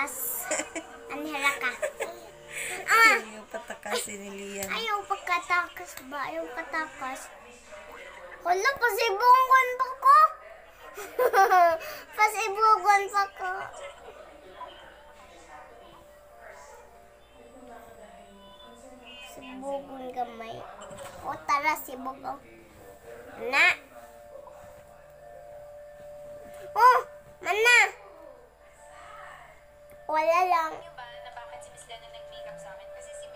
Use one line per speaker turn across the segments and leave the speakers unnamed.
patakas. Anhera ka.
Yung patakasin ni Lian.
Ayaw pagkatakas ba? Ayaw patakas. Hala, pasibungon pa ko. Pasibungon pa ko. Sibugon gamay. O tara, sibugon. Na. Oh, mana. Wala lang.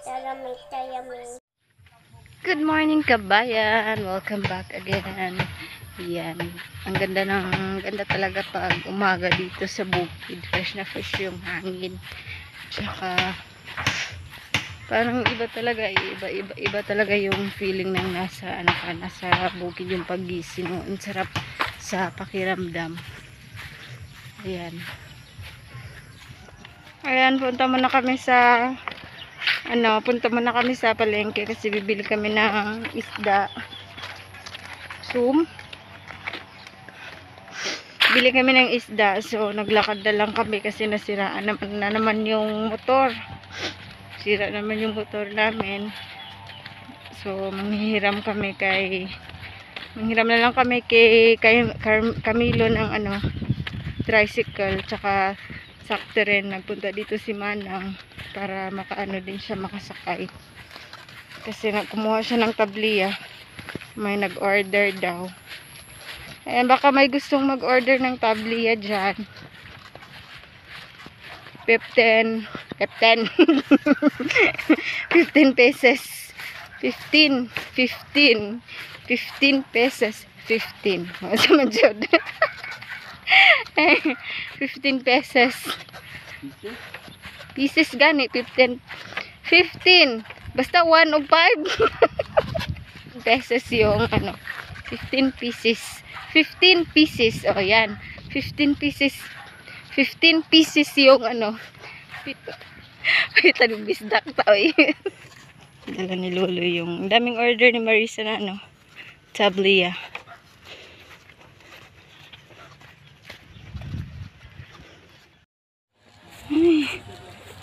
Taramay.
Good morning kabayan, welcome back again. Yan, ang ganda talaga pag umaga dito sa bukid. Fresh na fresh yung hangin. Tsaka parang iba talaga yung feeling ng nasa bukid, yung paggising mo. Ang sarap sa pakiramdam. Ayan, punta muna kami sa palengke kasi bibili kami ng isda. Bili kami ng isda. So naglakad na lang kami kasi nasiraan naman yung motor. Sira naman yung motor namin. So manghihiram na lang kami kay Camilo ng tricycle, tsaka sakto rin nagpunta dito si Manang para din siya makasakay kasi kumuha siya ng tabliya. May nag-order daw. Ayan, baka may gustong mag-order ng tabliya dyan. 15 pesos 15 pesos 15 15 pesos pieces gani 15 basta 1 o 5 pesos yung 15 pieces o yan 15 pieces yung pita ng bisdak tao dala ni Lolo yung daming order ni Marisa na tabliya.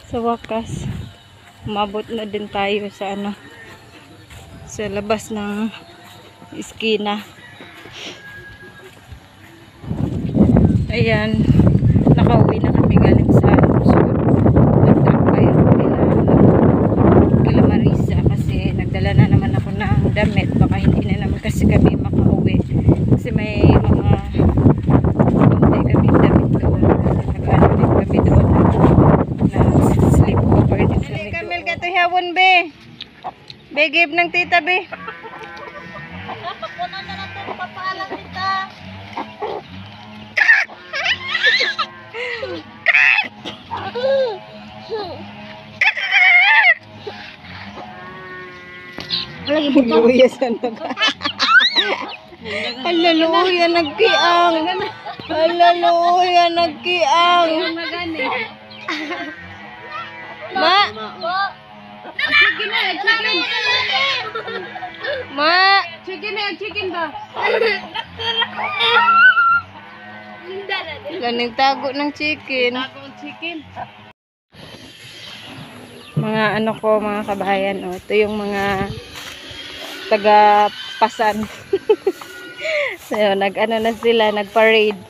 Sa wakas umabot na din tayo sa sa labas ng iskina. Ayan, nakauwi na kami galing sa Luzon. Nagtrampay ako kila Marisa kasi nagdala na naman ako ng damit. Baka hindi na naman kasi kami makauwi kasi may mga konti kami damit doon. Nag-ano din kami doon na sleepover din kami doon. Kamil ka to hawon be. Be, give ng tita be.
Papunan na natin, papaalam tita.
Haleluya sa Haleluya nagkiang. Haleluya nagkiang. Ma. Chicken na, chicken. Ma. Chicken ba? Ganing tago ng chicken. Mga mga kabayan, ito yung mga taga-pasan. So, na sila, nag-parade.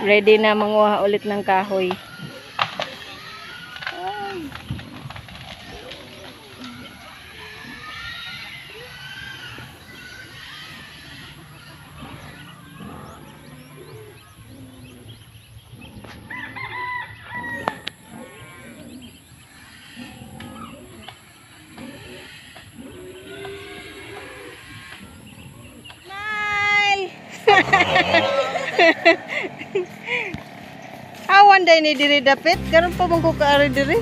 Ready na manguha ulit ng kahoy. Awan day ni diri dapit, karon pa bang ko kaari diri?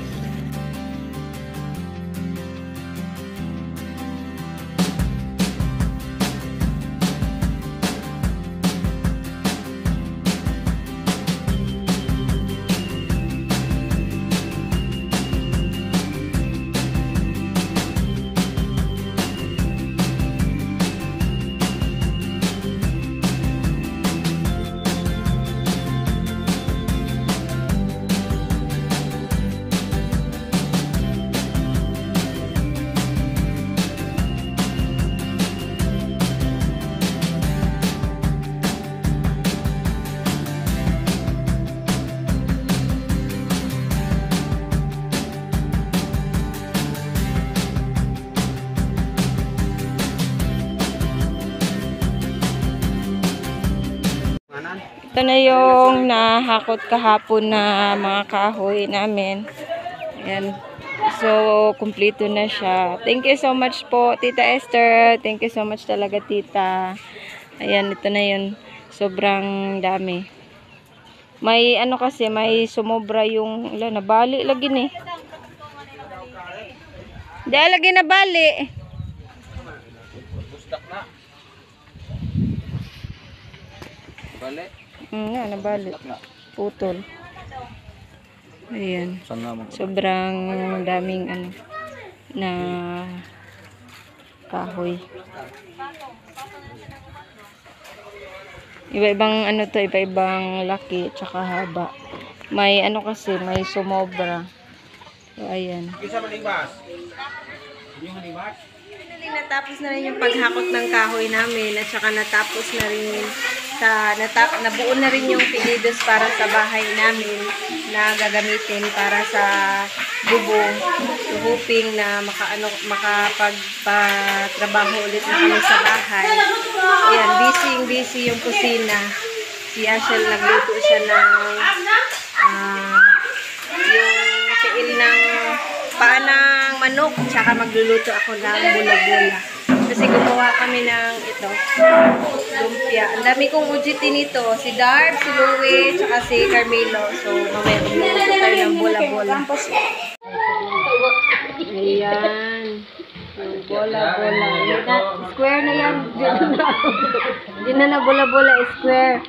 Ito na yung nahakot kahapon na mga kahoy namin. Ayan. So, kumpleto na siya. Thank you so much po, Tita Esther. Thank you so much talaga, Tita. Ayan, ito na yun. Sobrang dami. May ano kasi, may sumobra yung, nabali lagi ni. Di lagi nabali.
Bale.
Nabali. Putol. Ayan. Sobrang daming ano na kahoy. Iba-ibang ano to, iba-ibang laki tsaka haba. May ano kasi, may sumobra. So, ayan.
Natapos na rin yung paghakot ng kahoy namin at saka natapos na rin nabuo na rin yung pinidos para sa bahay namin na gagamitin para sa bubong. So, hoping na makapagpatrabaho ulit na kami sa bahay. Ayan, busy yung kusina. Si Ashel nagluto siya ng yung tiil ng paa ng manok, tsaka magluluto ako ng bula-bula. Kasi gumawa kami ng ito, lumpia. Ang dami kong ujiti nito. Si Darb, si Louie, tsaka si Carmelo. So, mamaya magluluto tayo ng bula-bula. Ayan. Bola-bola. Square na yan. Hindi na bola-bola, square.